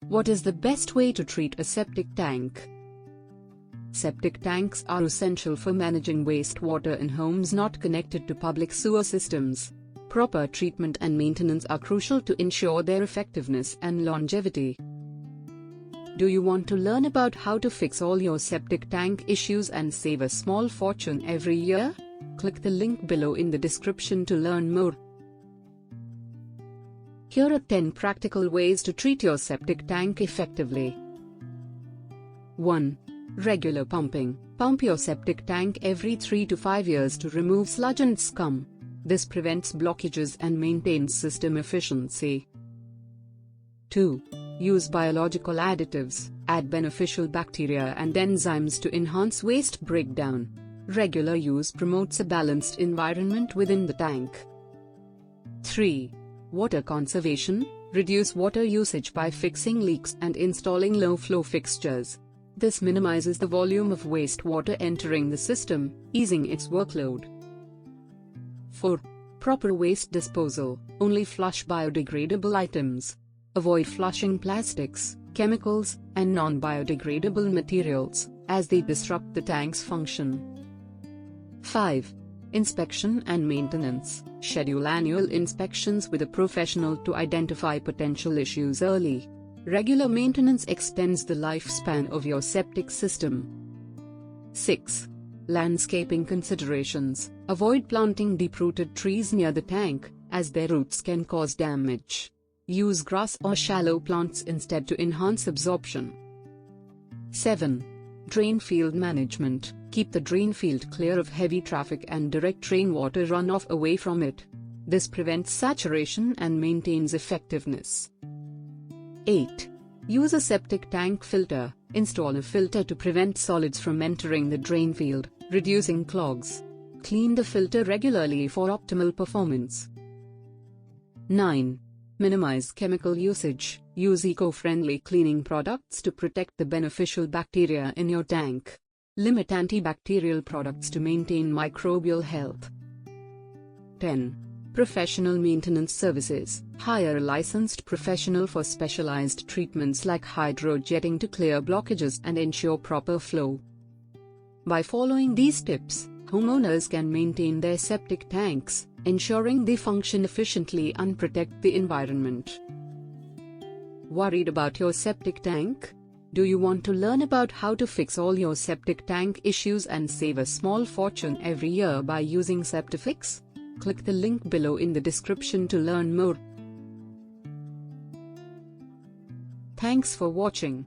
What is the best way to treat a septic tank? Septic tanks are essential for managing wastewater in homes not connected to public sewer systems. Proper treatment and maintenance are crucial to ensure their effectiveness and longevity. Do you want to learn about how to fix all your septic tank issues and save a small fortune every year? Click the link below in the description to learn more. Here are 10 practical ways to treat your septic tank effectively. 1. Regular pumping. Pump your septic tank every 3 to 5 years to remove sludge and scum. This prevents blockages and maintains system efficiency. 2. Use biological additives. Add beneficial bacteria and enzymes to enhance waste breakdown. Regular use promotes a balanced environment within the tank. 3. Water conservation. Reduce water usage by fixing leaks and installing low-flow fixtures. This minimizes the volume of wastewater entering the system, easing its workload. 4. Proper waste disposal. Only flush biodegradable items. Avoid flushing plastics, chemicals, and non-biodegradable materials, as they disrupt the tank's function. 5. Inspection and maintenance. Schedule annual inspections with a professional to identify potential issues early. Regular maintenance extends the lifespan of your septic system. 6. Landscaping considerations. Avoid planting deep-rooted trees near the tank, as their roots can cause damage. Use grass or shallow plants instead to enhance absorption. 7. Drain field management. Keep the drain field clear of heavy traffic and direct rainwater runoff away from it. This prevents saturation and maintains effectiveness. 8. Use a septic tank filter. Install a filter to prevent solids from entering the drain field, reducing clogs. Clean the filter regularly for optimal performance. 9. Minimize chemical usage. Use eco-friendly cleaning products to protect the beneficial bacteria in your tank. Limit antibacterial products to maintain microbial health. 10. Professional maintenance services. Hire a licensed professional for specialized treatments like hydrojetting to clear blockages and ensure proper flow. By following these tips, homeowners can maintain their septic tanks, ensuring they function efficiently and protect the environment. Worried about your septic tank? Do you want to learn about how to fix all your septic tank issues and save a small fortune every year by using Septifix? Click the link below in the description to learn more. Thanks for watching.